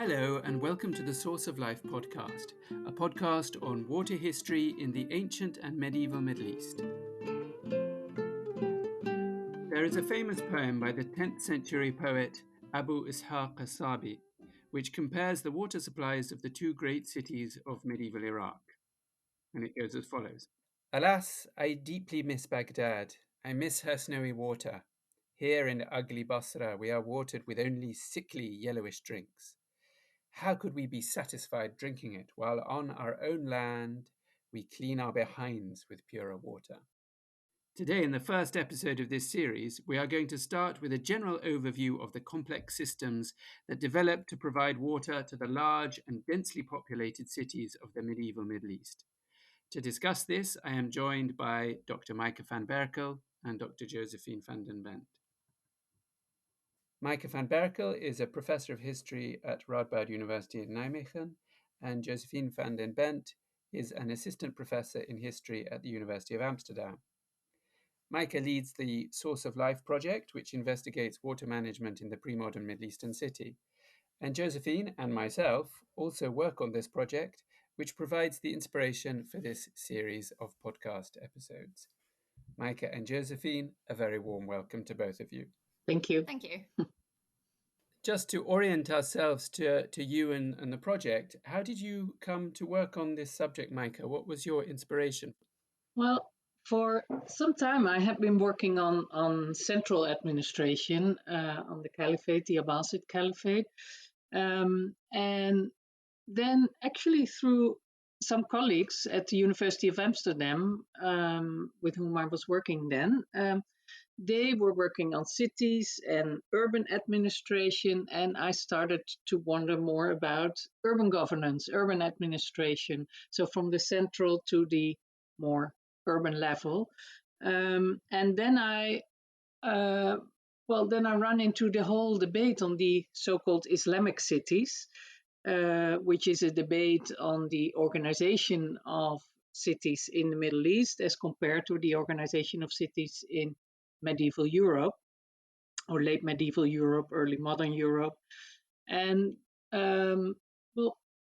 Hello and welcome to the Source of Life podcast, a podcast on water history in the ancient and medieval Middle East. There is a famous poem by the 10th century poet Abu Ishaq as-Sabi, which compares the water supplies of the two great cities of medieval Iraq. And it goes as follows. Alas, I deeply miss Baghdad. I miss her snowy water. Here in ugly Basra, we are watered with only sickly yellowish drinks. How could we be satisfied drinking it, while on our own land we clean our behinds with purer water? Today, in the first episode of this series, we are going to start with a general overview of the complex systems that developed to provide water to the large and densely populated cities of the medieval Middle East. To discuss this, I am joined by Dr. Maaike van Berkel and Dr. Josephine van den Bent. Maaike van Berkel is a professor of history at Radboud University in Nijmegen, and Josephine van den Bent is an assistant professor in history at the University of Amsterdam. Maaike leads the Source of Life project, which investigates water management in the pre-modern Middle Eastern city. And Josephine and myself also work on this project, which provides the inspiration for this series of podcast episodes. Maaike and Josephine, a very warm welcome to both of you. Thank you. Thank you. Just to orient ourselves to you and the project, how did you come to work on this subject, Maaike? What was your inspiration? Well, for some time I have been working on central administration, on the Caliphate, the Abbasid Caliphate. And then actually through some colleagues at the University of Amsterdam, with whom I was working then, they were working on cities and urban administration, and I started to wonder more about urban governance, urban administration. So from the central to the more urban level. And then I run into the whole debate on the so-called Islamic cities, which is a debate on the organization of cities in the Middle East as compared to the organization of cities in medieval Europe, or late medieval Europe, early modern Europe. And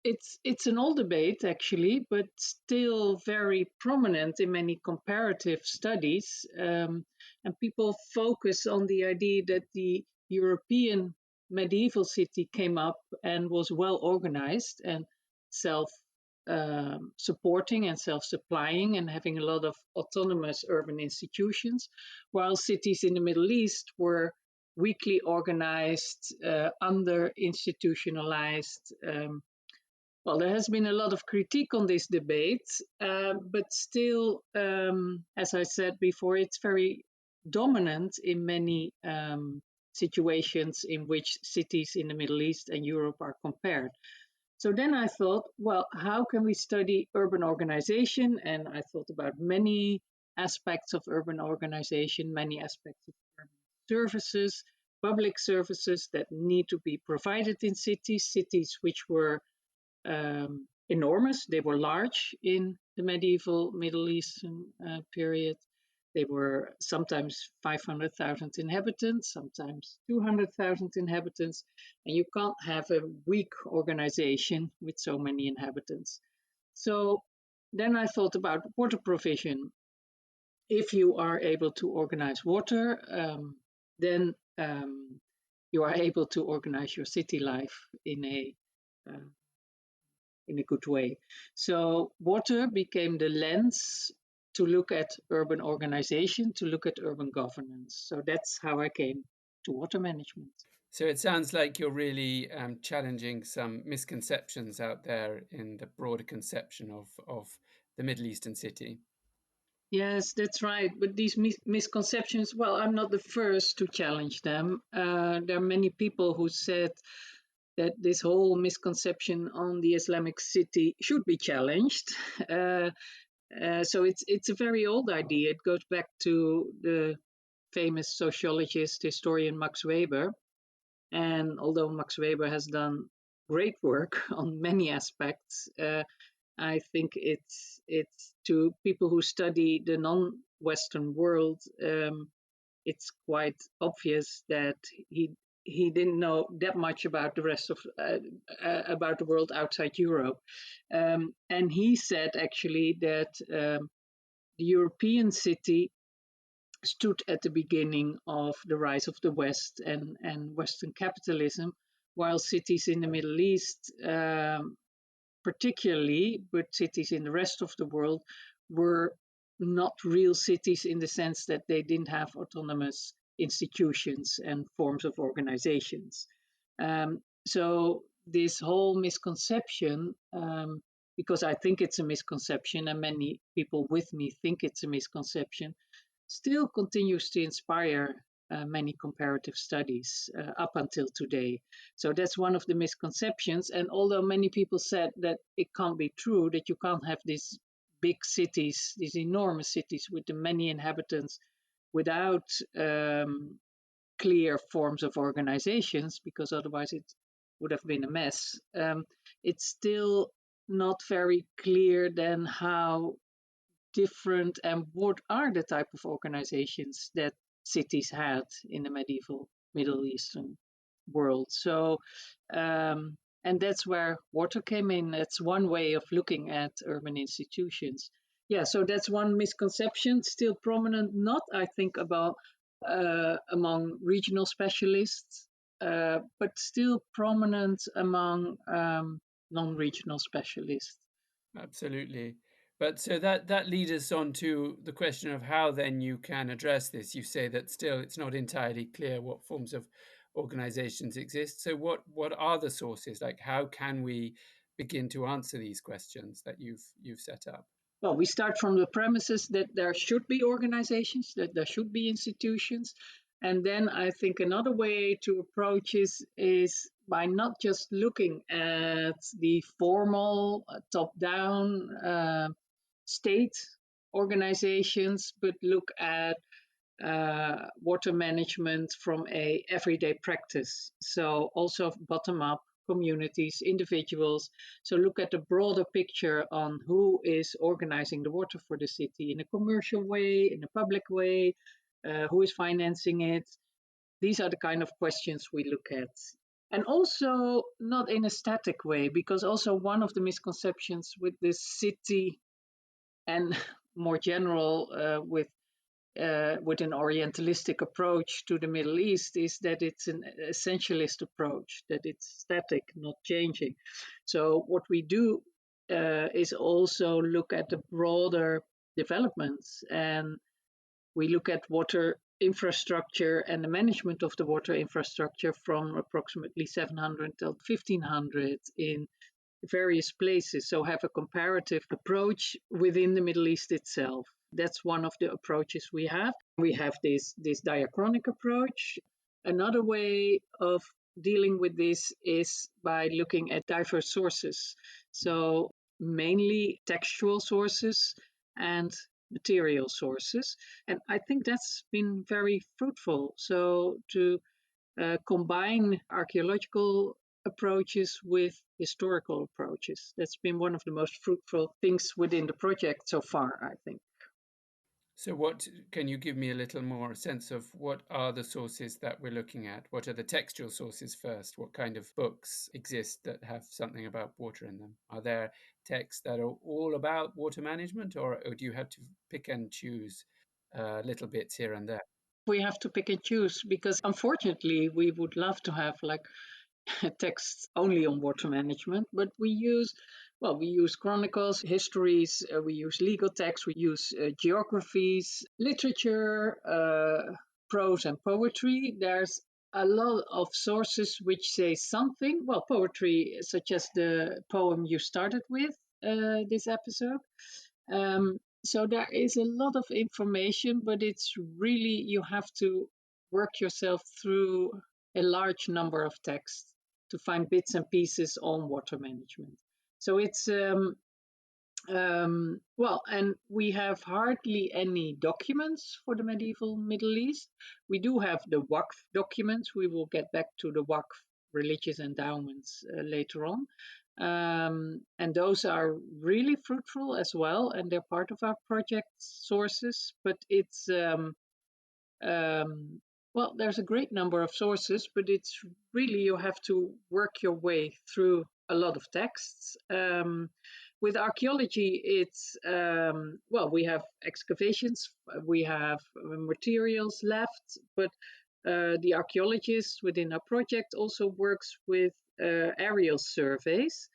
it's an old debate actually, but still very prominent in many comparative studies. And people focus on the idea that the European medieval city came up and was well organized and self-supporting and self-supplying and having a lot of autonomous urban institutions, while cities in the Middle East were weakly organized, under-institutionalized. There has been a lot of critique on this debate, but still, as I said before, it's very dominant in many situations in which cities in the Middle East and Europe are compared. So then I thought, well, how can we study urban organization? And I thought about many aspects of urban organization, many aspects of urban services, public services that need to be provided in cities which were enormous. They were large in the medieval Middle Eastern period. They were sometimes 500,000 inhabitants, sometimes 200,000 inhabitants, and you can't have a weak organization with so many inhabitants. So then I thought about water provision. If you are able to organize water, then you are able to organize your city life in a good way. So water became the lens to look at urban organization, to look at urban governance. So that's how I came to water management. So it sounds like you're really challenging some misconceptions out there in the broader conception of the Middle Eastern city. Yes, that's right. But these misconceptions, well, I'm not the first to challenge them. There are many people who said that this whole misconception on the Islamic city should be challenged. So it's a very old idea. It goes back to the famous sociologist, historian Max Weber. And although Max Weber has done great work on many aspects, I think it's to people who study the non-Western world, it's quite obvious that he he didn't know that much about the rest of about the world outside Europe, and he said actually that the European city stood at the beginning of the rise of the West and Western capitalism, while cities in the Middle East, particularly, but cities in the rest of the world, were not real cities in the sense that they didn't have autonomous institutions and forms of organizations. So this whole misconception, because I think it's a misconception, and many people with me think it's a misconception, still continues to inspire many comparative studies up until today. So that's one of the misconceptions. And although many people said that it can't be true, that you can't have these big cities, these enormous cities with the many inhabitants without clear forms of organizations, because otherwise it would have been a mess, it's still not very clear then how different and what are the type of organizations that cities had in the medieval Middle Eastern world. So, and that's where water came in. That's one way of looking at urban institutions. Yeah, so that's one misconception still prominent, not I think about among regional specialists, but still prominent among non-regional specialists. Absolutely. But so that leads us on to the question of how then you can address this. You say that still it's not entirely clear what forms of organizations exist. So what are the sources? Like how can we begin to answer these questions that you've set up? Well, we start from the premises that there should be organizations, that there should be institutions. And then I think another way to approach is by not just looking at the formal top down state organizations, but look at water management from a everyday practice. So also bottom up communities, individuals. So look at the broader picture on who is organizing the water for the city in a commercial way, in a public way, who is financing it. These are the kind of questions we look at. And also not in a static way, because also one of the misconceptions with this city and more general with an Orientalistic approach to the Middle East is that it's an essentialist approach, that it's static, not changing. So, what we do is also look at the broader developments, and we look at water infrastructure and the management of the water infrastructure from approximately 700 till 1500 in various places. So, have a comparative approach within the Middle East itself. That's one of the approaches we have. We have this diachronic approach. Another way of dealing with this is by looking at diverse sources. So, mainly textual sources and material sources. And I think that's been very fruitful. So, to combine archaeological approaches with historical approaches. That's been one of the most fruitful things within the project so far, I think. So what can you give me a little more sense of what are the sources that we're looking at? What are the textual sources first? What kind of books exist that have something about water in them? Are there texts that are all about water management, or do you have to pick and choose little bits here and there? We have to pick and choose because unfortunately we would love to have like texts only on water management, but we use chronicles, histories, we use legal texts, we use geographies, literature, prose and poetry. There's a lot of sources which say something. Well, poetry, such as the poem you started with this episode. So there is a lot of information, but it's really, you have to work yourself through a large number of texts to find bits and pieces on water management. So it's well, and we have hardly any documents for the medieval Middle East. We do have the Waqf documents. We will get back to the Waqf religious endowments later on. And those are really fruitful as well, and they're part of our project sources. But it's Well, there's a great number of sources, but it's really you have to work your way through a lot of texts. With archaeology, it's well, we have excavations, we have materials left, but the archaeologist within our project also works with aerial surveys,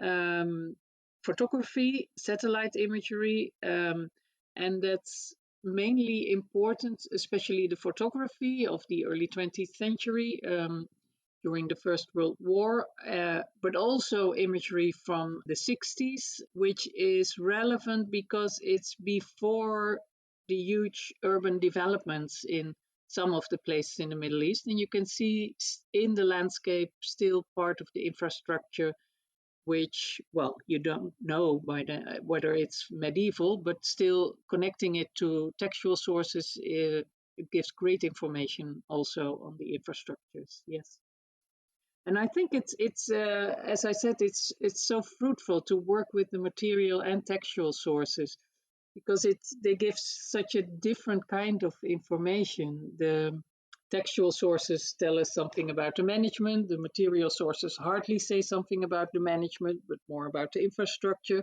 um, photography, satellite imagery, and that's mainly important, especially the photography of the early 20th century during the First World War, but also imagery from the 60s, which is relevant because it's before the huge urban developments in some of the places in the Middle East. And you can see in the landscape still part of the infrastructure which, well, you don't know by whether it's medieval, but still connecting it to textual sources, it gives great information also on the infrastructures. Yes, and I think it's as I said, it's so fruitful to work with the material and textual sources because they give such a different kind of information. The textual sources tell us something about the management. The material sources hardly say something about the management, but more about the infrastructure.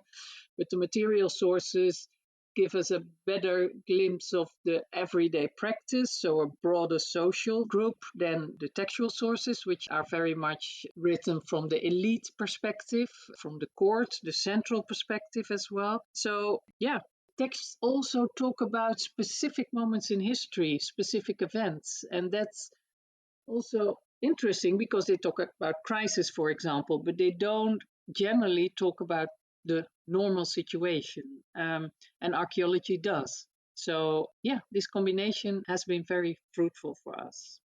But the material sources give us a better glimpse of the everyday practice, so a broader social group than the textual sources, which are very much written from the elite perspective, from the court, the central perspective as well. So, yeah, texts also talk about specific moments in history, specific events, and that's also interesting because they talk about crisis, for example, but they don't generally talk about the normal situation, and archaeology does. So, yeah, this combination has been very fruitful for us.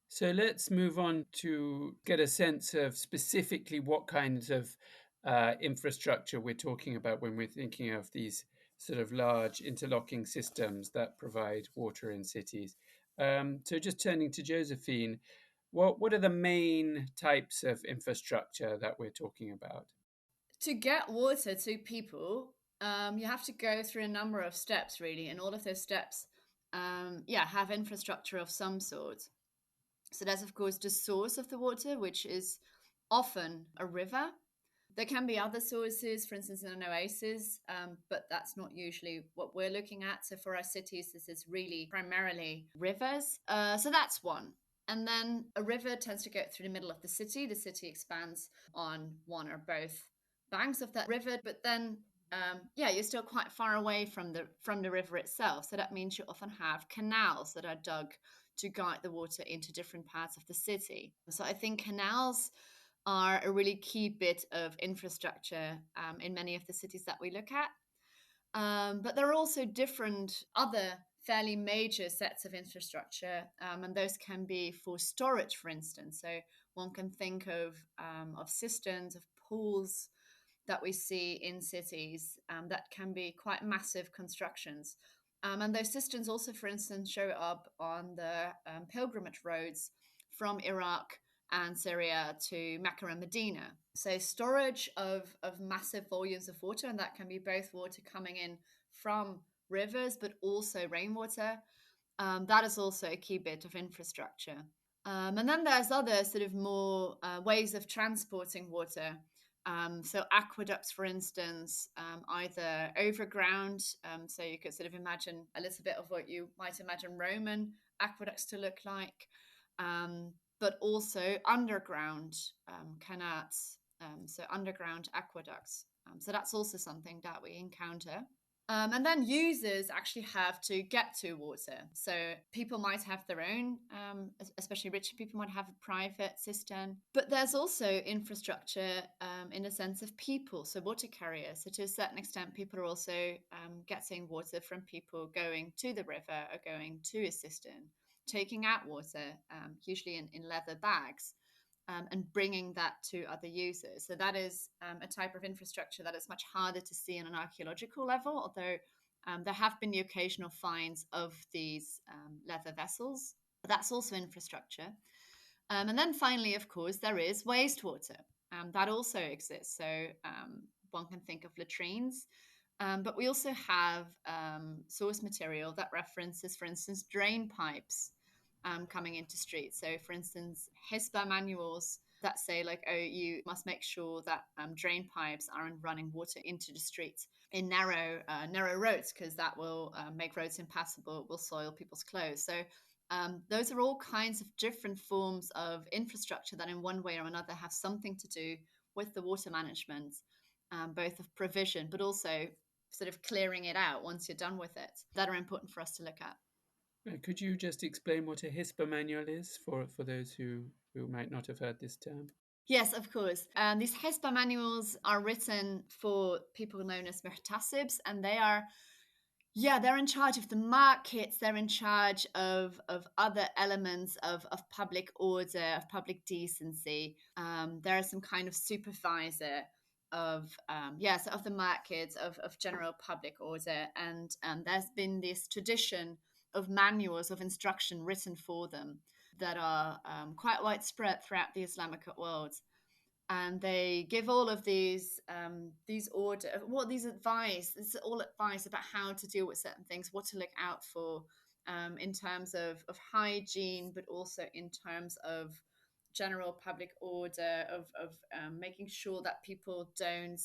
So let's move on to get a sense of specifically what kinds of infrastructure we're talking about when we're thinking of these sort of large interlocking systems that provide water in cities. So just turning to Josephine, what are the main types of infrastructure that we're talking about? To get water to people, you have to go through a number of steps, really, and all of those steps, yeah, have infrastructure of some sort. So there's of course the source of the water, which is often a river. There can be other sources, for instance, in an oasis, but that's not usually what we're looking at. So for our cities, this is really primarily rivers. So that's one. And then a river tends to go through the middle of the city. The city expands on one or both banks of that river, but then yeah, you're still quite far away from the river itself. So that means you often have canals that are dug to guide the water into different parts of the city. So I think canals are a really key bit of infrastructure in many of the cities that we look at. But there are also different other fairly major sets of infrastructure, and those can be for storage, for instance. So one can think of cisterns, of pools that we see in cities that can be quite massive constructions. And those cisterns also, for instance, show up on the pilgrimage roads from Iraq and Syria to Mecca and Medina. So storage of massive volumes of water, and that can be both water coming in from rivers, but also rainwater. That is also a key bit of infrastructure. And then there's other sort of more ways of transporting water. So aqueducts, for instance, either overground. So you could sort of imagine a little bit of what you might imagine Roman aqueducts to look like, but also underground canals, so underground aqueducts. So that's also something that we encounter. And then users actually have to get to water. So people might have their own, especially richer people might have a private cistern. But there's also infrastructure in the sense of people, so water carriers. So to a certain extent, people are also getting water from people going to the river or going to a cistern, taking out water, usually in leather bags. And bringing that to other users. So that is a type of infrastructure that is much harder to see on an archaeological level, although there have been the occasional finds of these leather vessels. That's also infrastructure. And then finally, of course, there is wastewater. That also exists. So one can think of latrines. But we also have source material that references, for instance, drain pipes. coming into streets. So, for instance, HISPA manuals that say, like, oh, you must make sure that drain pipes aren't running water into the streets in narrow roads, because that will make roads impassable, will soil people's clothes. So those are all kinds of different forms of infrastructure that in one way or another have something to do with the water management, both of provision, but also sort of clearing it out once you're done with it, that are important for us to look at. Could you just explain what a HISPA manual is for those who might not have heard this term? Yes, of course. These HESPA manuals are written for people known as muhtasibs, and they're in charge of the markets. They're in charge of other elements of public order, of public decency. There is some kind of supervisor of so of the markets, of general public order, and there's been this tradition of manuals of instruction written for them that are quite widespread throughout the Islamic world, and they give all of these advice. This is all advice about how to deal with certain things, what to look out for, in terms of hygiene, but also in terms of general public order, of making sure that people don't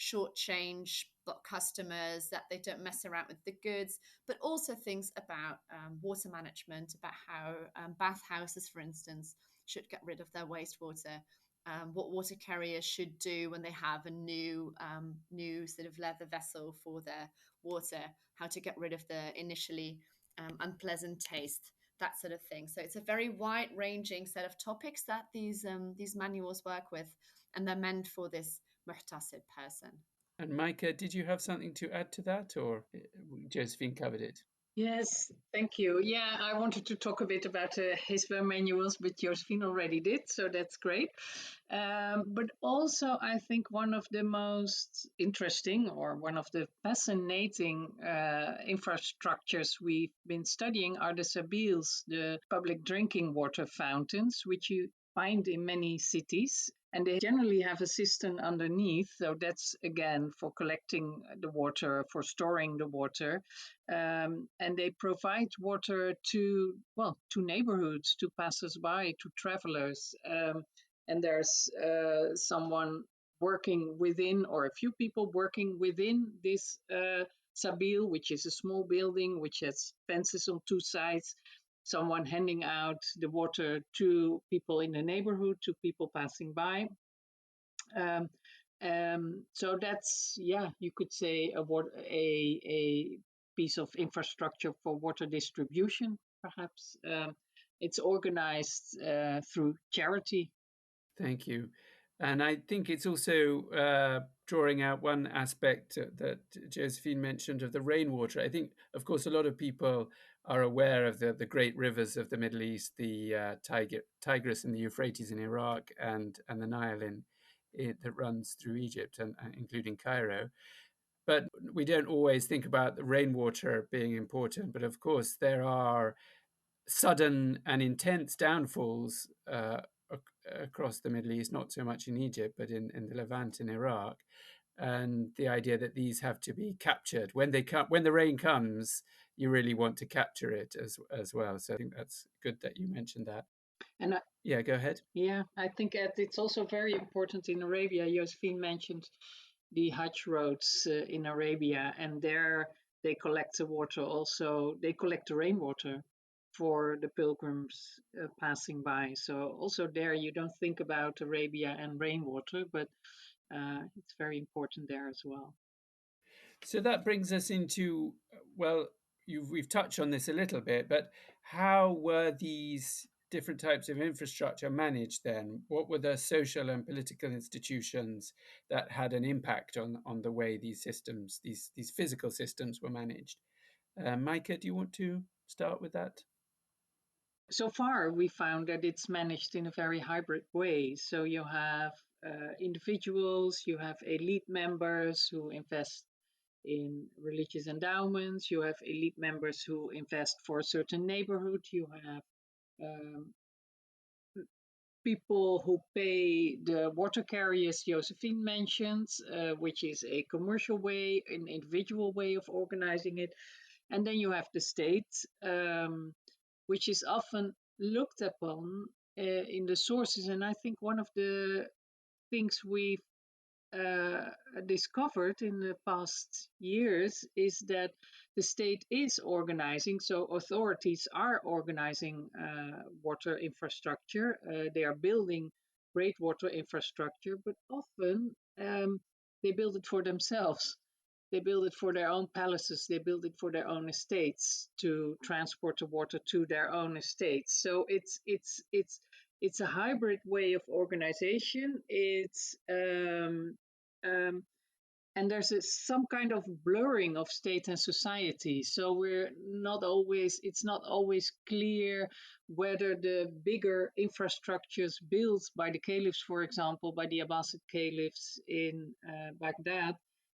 shortchange customers, that they don't mess around with the goods, but also things about water management, about how bathhouses, for instance, should get rid of their wastewater, what water carriers should do when they have a new sort of leather vessel for their water, how to get rid of the initially unpleasant taste, that sort of thing. So it's a very wide-ranging set of topics that these manuals work with, and they're meant for this muhtasib person. And Maaike, did you have something to add to that, or Josephine covered it? Yes, thank you. Yeah, I wanted to talk a bit about HISPA manuals, but Josephine already did, so that's great. But also, I think one of the most interesting or one of the fascinating infrastructures we've been studying are the sabils, the public drinking water fountains, which you find in many cities. And they generally have a cistern underneath, so that's again for collecting the water, for storing the water, and they provide water to neighborhoods, to passers-by, to travelers. And there's someone working within, or a few people working within this sabil, which is a small building which has fences on two sides. Someone handing out the water to people in the neighborhood, to people passing by. So that's, you could say a piece of infrastructure for water distribution, perhaps. It's organized through charity. Thank you. And I think it's also drawing out one aspect that Josephine mentioned of the rainwater. I think, of course, a lot of people are aware of the great rivers of the Middle East, the Tigris and the Euphrates in Iraq, and the Nile that runs through Egypt, and including Cairo. But we don't always think about the rainwater being important. But of course, there are sudden and intense downfalls across the Middle East, not so much in Egypt, but in the Levant and Iraq. And the idea that these have to be captured when the rain comes, you really want to capture it as well. So I think that's good that you mentioned that. And yeah, go ahead. Yeah, I think it's also very important in Arabia. Josephine mentioned the Hajj roads in Arabia, and there they collect the water also. They collect the rainwater for the pilgrims passing by. So also there you don't think about Arabia and rainwater, but it's very important there as well. So that brings us into, well, we've touched on this a little bit, but how were these different types of infrastructure managed then? What were the social and political institutions that had an impact on the way these systems, these physical systems were managed? Maaike, do you want to start with that? So far, we found that it's managed in a very hybrid way. So you have individuals, you have elite members who invest in religious endowments, you have elite members who invest for a certain neighborhood, you have people who pay the water carriers Josephine mentioned, which is a commercial way, an individual way of organizing it. And then you have the state, which is often looked upon in the sources. And I think one of the things we've discovered in the past years is that the state is organizing, so authorities are organizing water infrastructure. They are building great water infrastructure, but often they build it for themselves. They build it for their own palaces. They build it for their own estates to transport the water to their own estates. So it's a hybrid way of organization. Um, and there's some kind of blurring of state and society. So it's not always clear whether the bigger infrastructures built by the caliphs, for example, by the Abbasid caliphs in Baghdad,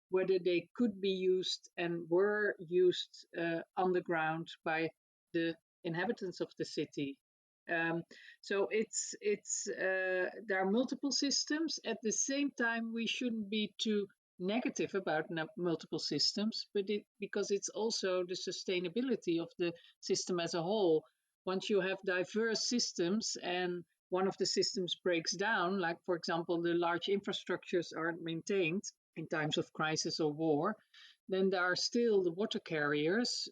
whether they could be used and were used underground by the inhabitants of the city. Um, so there are multiple systems. At the same time, we shouldn't be too negative about multiple systems, but because it's also the sustainability of the system as a whole. Once you have diverse systems and one of the systems breaks down, like for example, the large infrastructures aren't maintained in times of crisis or war, then there are still the water carriers,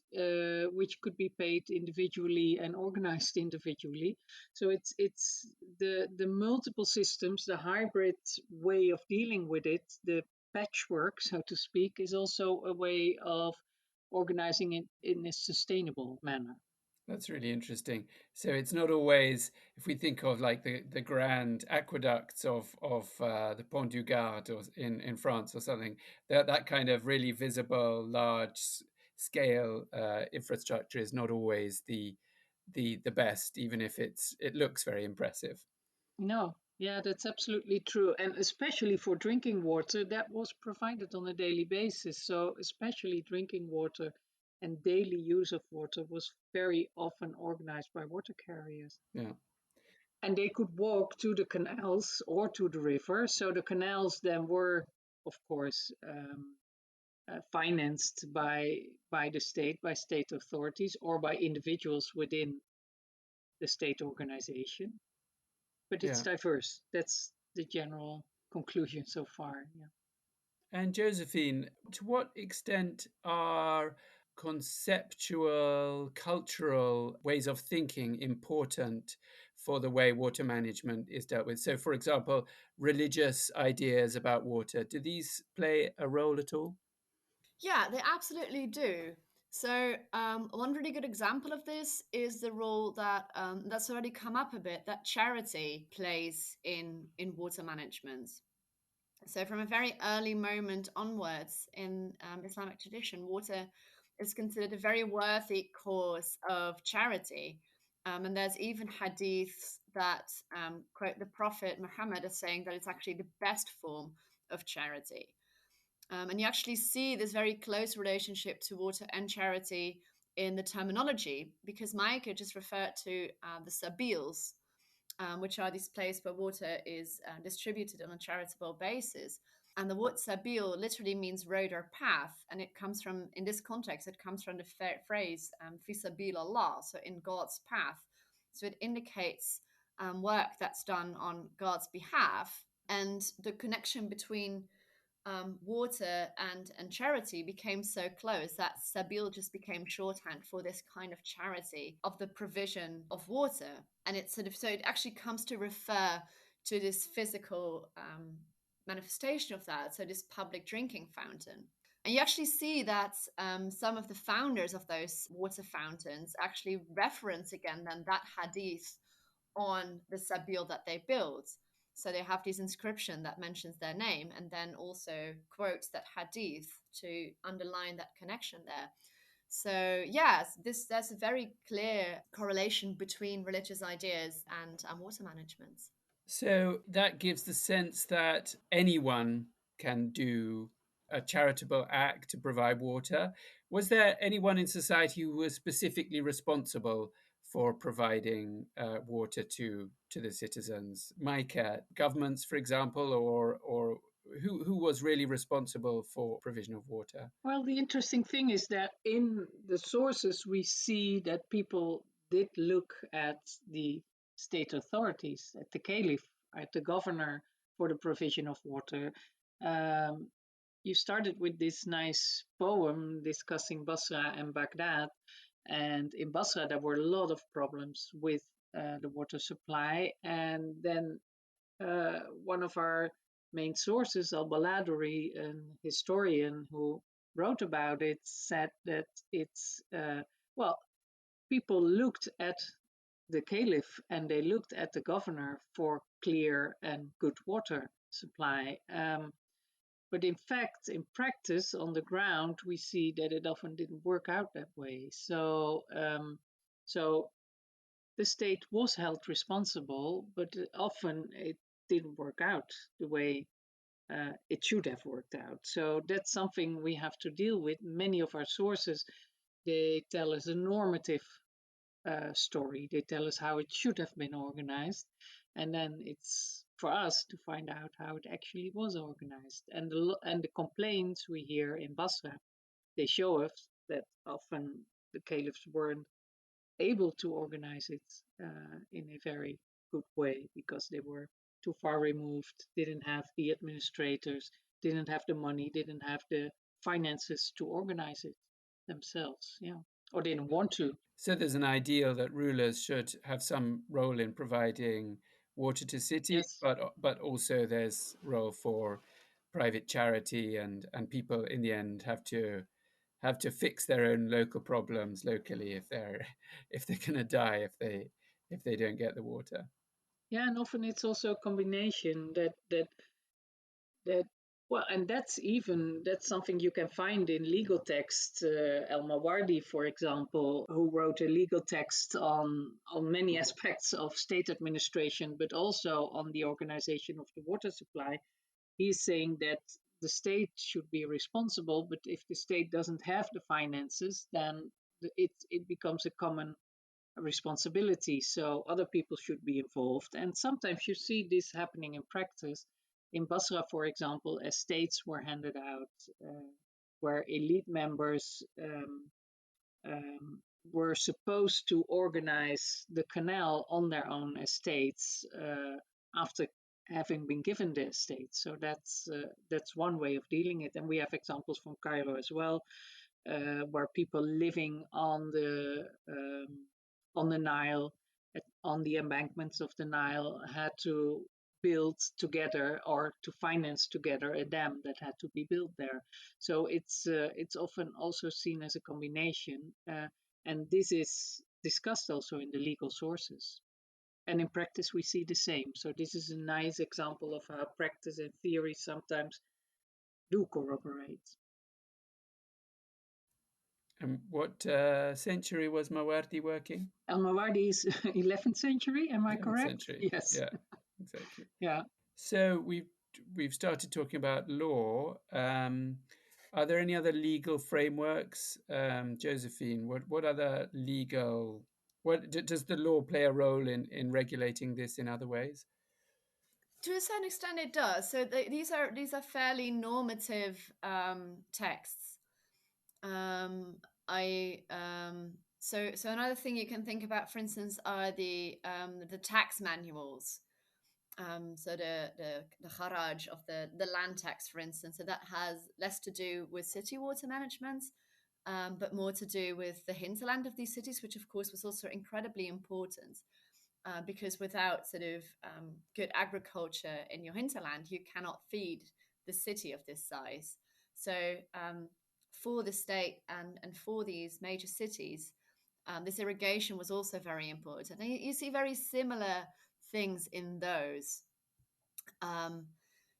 which could be paid individually and organized individually. So it's the multiple systems, the hybrid way of dealing with it, the patchwork, so to speak, is also a way of organizing it in a sustainable manner. That's really interesting. So it's not always, if we think of like the grand aqueducts of the Pont du Gard or in France or something, that kind of really visible, large scale infrastructure is not always the best, even if it looks very impressive. No, yeah, that's absolutely true. And especially for drinking water, that was provided on a daily basis. So, especially drinking water and daily use of water was very often organized by water carriers. Yeah. And they could walk to the canals or to the river. So, the canals then were, of course, financed by the state, by state authorities, or by individuals within the state organization. But it's Yeah. diverse. That's the general conclusion so far. Yeah. And Josephine, to what extent are conceptual, cultural ways of thinking important for the way water management is dealt with? So, for example, religious ideas about water, do these play a role at all? Yeah, they absolutely do. So, one really good example of this is the role that that's already come up a bit that charity plays in water management. So, from a very early moment onwards in Islamic tradition, water is considered a very worthy cause of charity. And there's even hadiths that quote the Prophet Muhammad as saying that it's actually the best form of charity. And you actually see this very close relationship to water and charity in the terminology, because Maaike just referred to the sabils, which are these places where water is distributed on a charitable basis. And the word sabil literally means road or path. And it comes from, in this context, it comes from the phrase fi sabil Allah, so in God's path. So it indicates work that's done on God's behalf. And the connection between water and charity became so close that Sabil just became shorthand for this kind of charity of the provision of water. And it's sort of, so it actually comes to refer to this physical manifestation of that. So this public drinking fountain. And you actually see that some of the founders of those water fountains actually reference again then that hadith on the sabil that they build. So they have this inscription that mentions their name and then also quotes that hadith to underline that connection there. So yes, there's a very clear correlation between religious ideas and water management. So that gives the sense that anyone can do a charitable act to provide water. Was there anyone in society who was specifically responsible for providing water to the citizens? Maaike, governments, for example, or who was really responsible for provision of water? Well, the interesting thing is that in the sources we see that people did look at the state authorities, at the caliph, at the governor for the provision of water. You started with this nice poem discussing Basra and Baghdad. And in Basra, there were a lot of problems with the water supply. And then one of our main sources, Al Baladuri, a historian who wrote about it, said that it's, well, people looked at the caliph and they looked at the governor for clear and good water supply. But in fact, in practice, on the ground, we see that it often didn't work out that way. So the state was held responsible, but often it didn't work out the way it should have worked out. So that's something we have to deal with. Many of our sources, they tell us a normative story. They tell us how it should have been organized, and then it's for us to find out how it actually was organized. And the complaints we hear in Basra, they show us that often the caliphs weren't able to organize it in a very good way because they were too far removed, didn't have the administrators, didn't have the money, didn't have the finances to organize it themselves, yeah, or didn't want to. So there's an ideal that rulers should have some role in providing water to cities, Yes. but also there's role for private charity, and people in the end have to fix their own local problems locally if they're if they're gonna die if they don't get the water. Yeah, and often it's also a combination that well, and that's something you can find in legal text. El Mawardi, for example, who wrote a legal text on many aspects of state administration, but also on the organization of the water supply. He's saying that the state should be responsible, but if the state doesn't have the finances, then it becomes a common responsibility. So other people should be involved. And sometimes you see this happening in practice. In Basra, for example, estates were handed out where elite members were supposed to organize the canal on their own estates after having been given the estate. So that's one way of dealing it. And we have examples from Cairo as well, where people living on the Nile, on the embankments of the Nile, had to build together or to finance together a dam that had to be built there. So it's often also seen as a combination, and this is discussed also in the legal sources. And in practice, we see the same. So this is a nice example of how practice and theory sometimes do corroborate. And what century was Mawardi working? Al Mawardi is 11th century, am I 11th correct? century. Yes. Yeah, exactly. Yeah. So we've started talking about law. Are there any other legal frameworks, Josephine? What other legal? Does the law play a role in regulating this in other ways? To a certain extent, it does. So these are fairly normative texts. So another thing you can think about, for instance, are the tax manuals. So the kharaj of the land tax, for instance. So that has less to do with city water management, but more to do with the hinterland of these cities, which of course was also incredibly important. Because without sort of good agriculture in your hinterland, you cannot feed the city of this size. So for the state and for these major cities, this irrigation was also very important. And you see very similar things in those.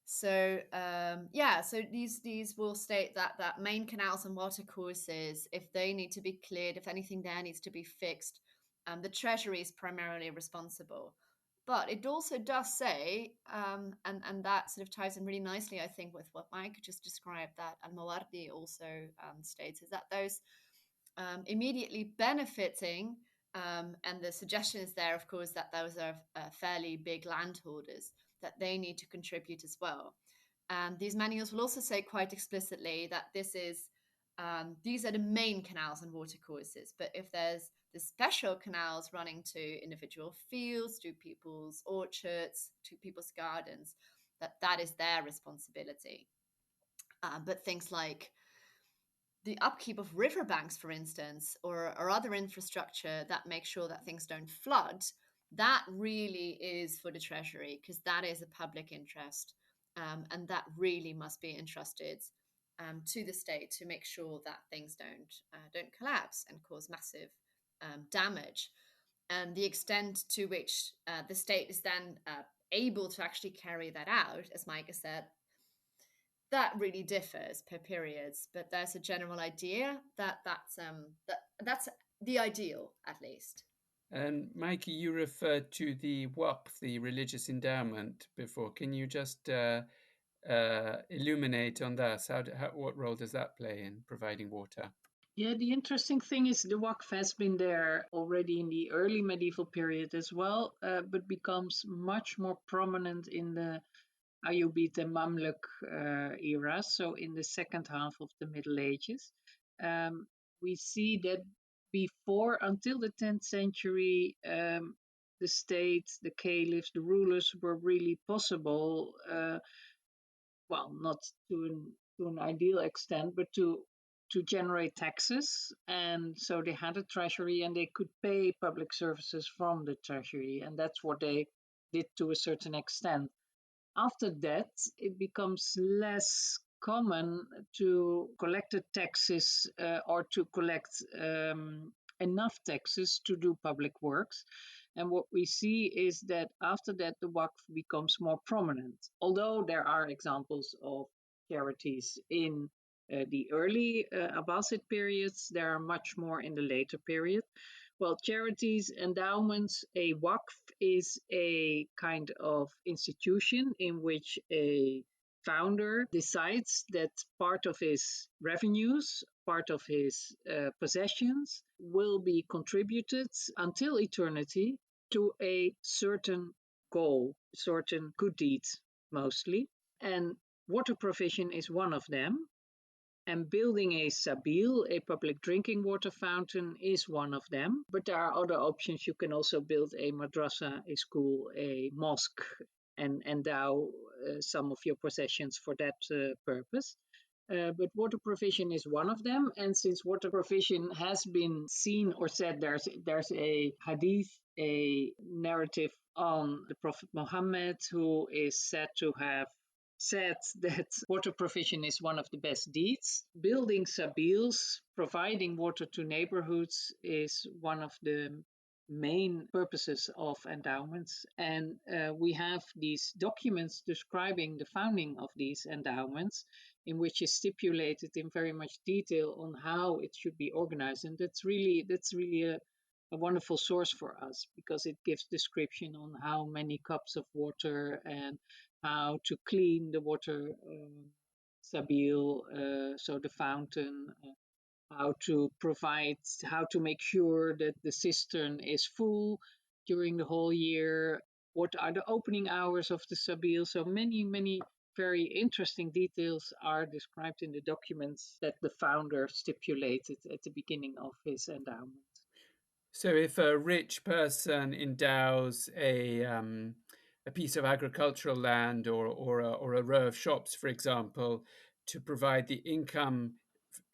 So these will state that main canals and water courses, if they need to be cleared, if anything there needs to be fixed, the Treasury is primarily responsible. But it also does say, and that sort of ties in really nicely, I think, with what Maaike just described, that Al-Mawardi also states, is that those immediately benefiting, and the suggestion is there, of course, that those are fairly big landholders, that they need to contribute as well. And these manuals will also say quite explicitly that these are the main canals and water courses. But if there's the special canals running to individual fields, to people's orchards, to people's gardens, that is their responsibility. But things like the upkeep of riverbanks, for instance, or other infrastructure that make sure that things don't flood, that really is for the Treasury, because that is a public interest. And that really must be entrusted to the state to make sure that things don't collapse and cause massive damage. And the extent to which the state is then able to actually carry that out, as Maaike said, that really differs per periods, but there's a general idea that's the ideal, at least. And Maaike, you referred to the Waqf, the religious endowment, before. Can you just illuminate on that? What role does that play in providing water? Yeah, the interesting thing is the Waqf has been there already in the early medieval period as well, but becomes much more prominent in the Ayyubid and Mamluk era, so in the second half of the Middle Ages. We see that before, until the 10th century, the state, the caliphs, the rulers were really possible, well, not to an ideal extent, but to generate taxes. And so they had a treasury and they could pay public services from the treasury. And that's what they did to a certain extent. After that, it becomes less common to collect the taxes or to collect enough taxes to do public works. And what we see is that after that, the Waqf becomes more prominent. Although there are examples of charities in the early Abbasid periods, there are much more in the later period. Well, charities, endowments, a Waqf is a kind of institution in which a founder decides that part of his revenues, part of his possessions will be contributed until eternity to a certain goal, certain good deeds mostly. And water provision is one of them. And building a sabil, a public drinking water fountain, is one of them. But there are other options. You can also build a madrasa, a school, a mosque, and endow some of your possessions for that purpose. But water provision is one of them. And since water provision has been seen or said, there's a hadith, a narrative on the Prophet Muhammad, who is said to have said that water provision is one of the best deeds. Building sabils, providing water to neighborhoods, is one of the main purposes of endowments. And we have these documents describing the founding of these endowments, in which is stipulated in very much detail on how it should be organized. And that's really a wonderful source for us, because it gives description on how many cups of water and how to clean the water sabil, so the fountain, how to make sure that the cistern is full during the whole year, what are the opening hours of the sabil. So many very interesting details are described in the documents that the founder stipulated at the beginning of his endowment. So if a rich person endows a piece of agricultural land or a row of shops, for example, to provide the income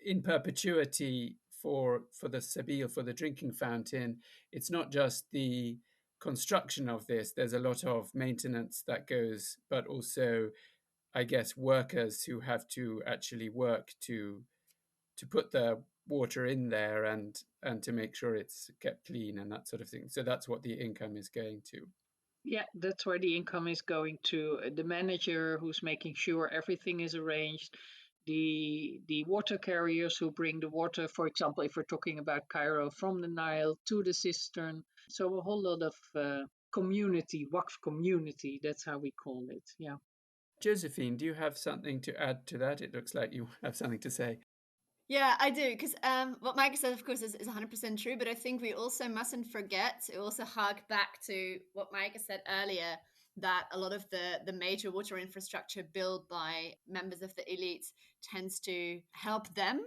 in perpetuity for the sabil, for the drinking fountain, it's not just the construction of this. There's a lot of maintenance that goes, but also, I guess, workers who have to actually work to put the water in there and to make sure it's kept clean and that sort of thing. So that's what the income is going to. Yeah, that's where the income is going to. The manager who's making sure everything is arranged, the water carriers who bring the water, for example, if we're talking about Cairo, from the Nile to the cistern. So a whole lot of community, Waqf community, that's how we call it. Yeah. Josephine, do you have something to add to that? It looks like you have something to say. Yeah, I do, because what Maaike said, of course, is 100% true, but I think we also mustn't forget to also hark back to what Maaike said earlier, that a lot of the major water infrastructure built by members of the elites tends to help them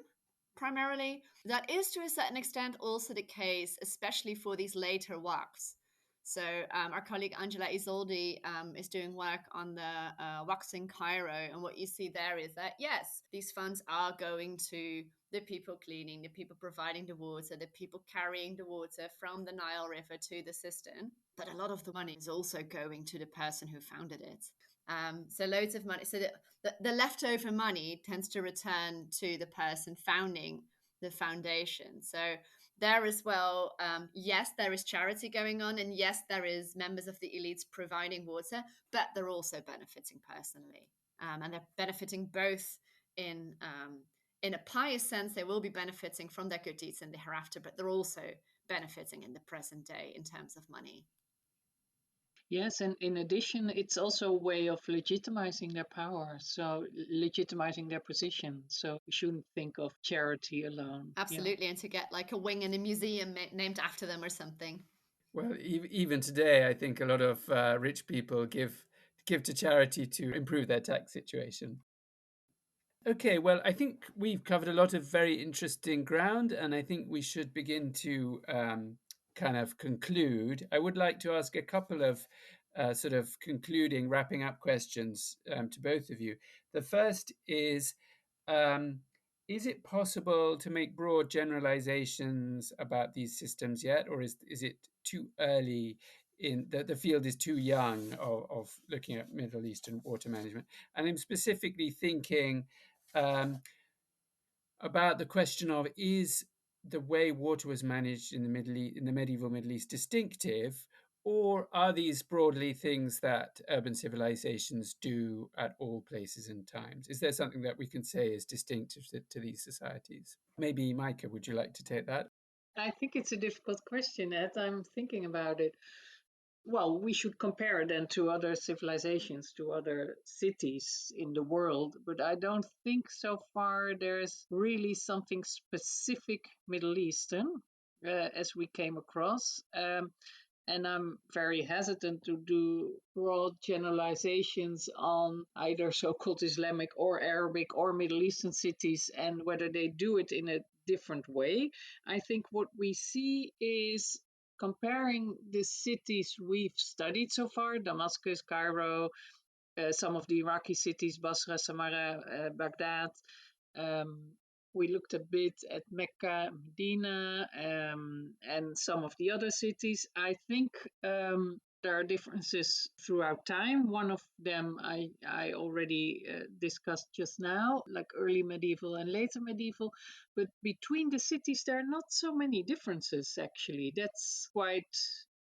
primarily. That is to a certain extent also the case, especially for these later WACs. So our colleague Angela Isoldi is doing work on the WACs in Cairo. And what you see there is that, yes, these funds are going to the people cleaning, the people providing the water, the people carrying the water from the Nile River to the cistern. But a lot of the money is also going to the person who founded it. So loads of money. So the leftover money tends to return to the person founding the foundation. So there as well, yes, there is charity going on, and yes, there is members of the elites providing water, but they're also benefiting personally, and they're benefiting both in a pious sense. They will be benefiting from their good deeds in the hereafter, but they're also benefiting in the present day in terms of money. Yes, and in addition, it's also a way of legitimizing their power, so legitimizing their position. So we shouldn't think of charity alone. Absolutely, and to get like a wing in a museum named after them or something. Well, even today, I think a lot of rich people give to charity to improve their tax situation. Okay, well, I think we've covered a lot of very interesting ground, and I think we should begin to kind of conclude. I would like to ask a couple of sort of concluding, wrapping up questions to both of you. The first is it possible to make broad generalizations about these systems yet, or is it too early? In the field is too young of looking at Middle Eastern water management, and I'm specifically thinking about the question of, is the way water was managed in the in the medieval Middle East distinctive, or are these broadly things that urban civilizations do at all places and times? Is there something that we can say is distinctive to these societies? Maybe Maaike, would you like to take that? I think it's a difficult question, Ed. I'm thinking about it. Well, we should compare then to other civilizations, to other cities in the world, but I don't think so far there's really something specific Middle Eastern as we came across. And I'm very hesitant to do broad generalizations on either so called Islamic or Arabic or Middle Eastern cities and whether they do it in a different way. I think what we see is comparing the cities we've studied so far, Damascus, Cairo, some of the Iraqi cities, Basra, Samarra, Baghdad. We looked a bit at Mecca, Medina, and some of the other cities. I think there are differences throughout time. One of them I already discussed just now, like early medieval and later medieval. But between the cities, there are not so many differences, actually. That's quite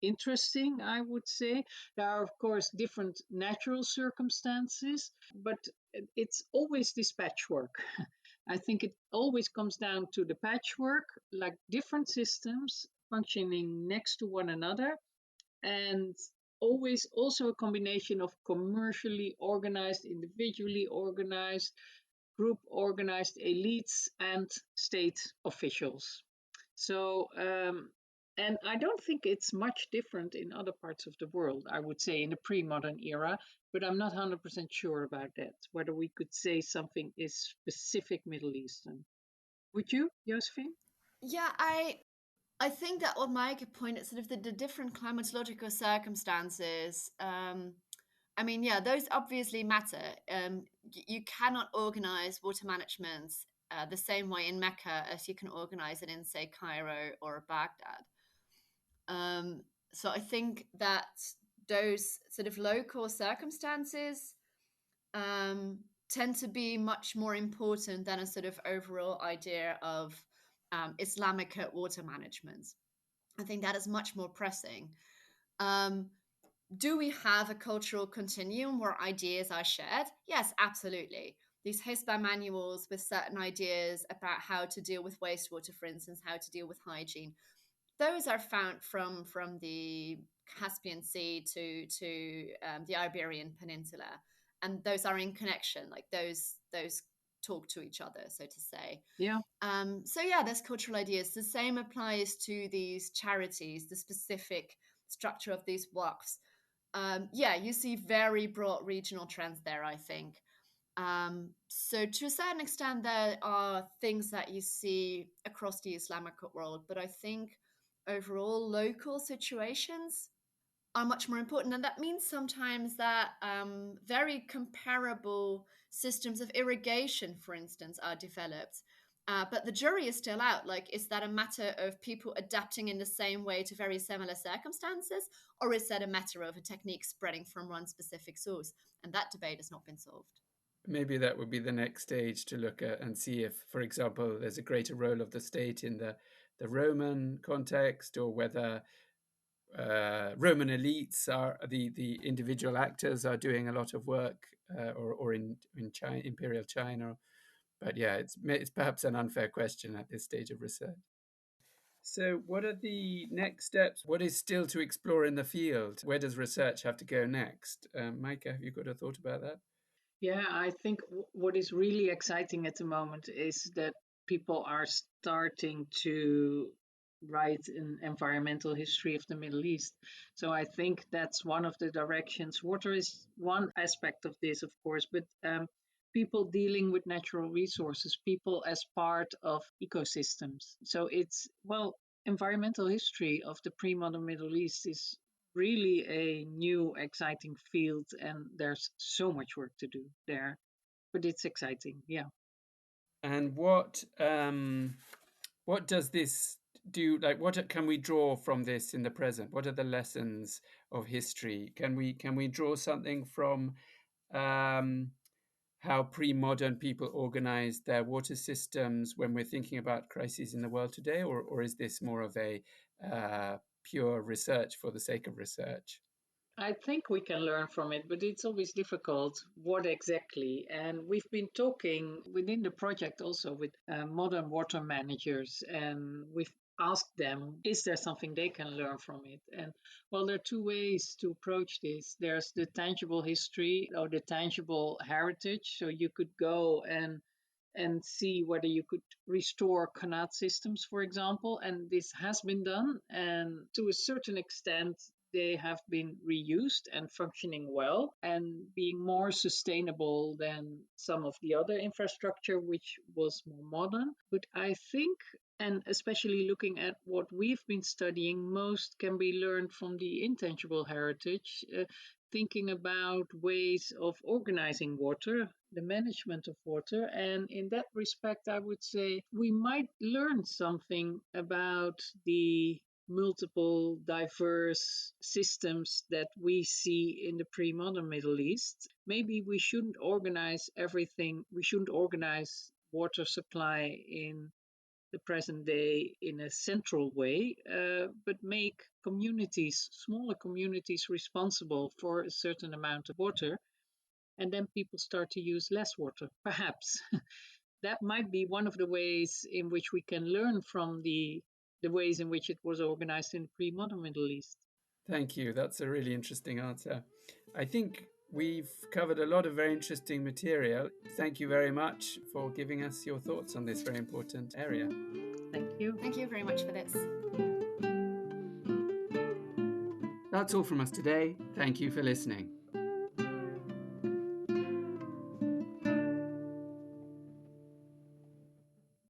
interesting, I would say. There are, of course, different natural circumstances, but it's always this patchwork. I think it always comes down to the patchwork, like different systems functioning next to one another, and always also a combination of commercially organized, individually organized, group organized elites, and state officials. So, and I don't think it's much different in other parts of the world, I would say, in the pre modern era, but I'm not 100% sure about that, whether we could say something is specific Middle Eastern. Would you, Josephine? Yeah, I think that what Maaike pointed, sort of the different climatological circumstances. I mean, yeah, those obviously matter. You cannot organize water management the same way in Mecca as you can organize it in, say, Cairo or Baghdad. So I think that those sort of local circumstances tend to be much more important than a sort of overall idea of Islamic water management. I think that is much more pressing. Do we have a cultural continuum where ideas are shared? Yes, absolutely. These HISPA manuals with certain ideas about how to deal with wastewater, for instance, how to deal with hygiene, those are found from the Caspian Sea to the Iberian Peninsula, and those are in connection. Like those talk to each other, so to say. Yeah. So yeah, there's cultural ideas. The same applies to these charities, the specific structure of these WACs. Yeah, you see very broad regional trends there, I think. So to a certain extent, there are things that you see across the Islamic world, but I think overall local situations are much more important. And that means sometimes that very comparable systems of irrigation, for instance, are developed. But the jury is still out. Like, is that a matter of people adapting in the same way to very similar circumstances? Or is that a matter of a technique spreading from one specific source? And that debate has not been solved. Maybe that would be the next stage to look at and see if, for example, there's a greater role of the state in the Roman context, or whether Roman elites are the individual actors are doing a lot of work, or in China, Imperial China. But yeah, it's perhaps an unfair question at this stage of research. So, what are the next steps? What is still to explore in the field? Where does research have to go next? Maaike, have you got a thought about that? Yeah, I think what is really exciting at the moment is that people are starting to write an environmental history of the Middle East. So I think that's one of the directions. Water is one aspect of this, of course, but people dealing with natural resources, people as part of ecosystems. So it's, well, environmental history of the pre-modern Middle East is really a new, exciting field, and there's so much work to do there. But it's exciting, yeah. And what does this do? Like, what can we draw from this in the present? What are the lessons of history? Can we draw something from how pre-modern people organized their water systems when we're thinking about crises in the world today, or is this more of a pure research for the sake of research? I think we can learn from it, but it's always difficult. What exactly? And we've been talking within the project also with modern water managers, and we've asked them, is there something they can learn from it? And well, there are two ways to approach this. There's the tangible history or the tangible heritage. So you could go and see whether you could restore Qanat systems, for example. And this has been done. And to a certain extent, they have been reused and functioning well and being more sustainable than some of the other infrastructure, which was more modern. But I think, and especially looking at what we've been studying, most can be learned from the intangible heritage. Thinking about ways of organizing water, the management of water. And in that respect, I would say we might learn something about the multiple diverse systems that we see in the pre-modern Middle East. Maybe we shouldn't organize everything, we shouldn't organize water supply in the present day in a central way, but make communities, smaller communities, responsible for a certain amount of water, and then people start to use less water, perhaps. That might be one of the ways in which we can learn from the ways in which it was organized in the pre-modern Middle East. Thank you. That's a really interesting answer. I think we've covered a lot of very interesting material. Thank you very much for giving us your thoughts on this very important area. Thank you. Thank you very much for this. That's all from us today. Thank you for listening.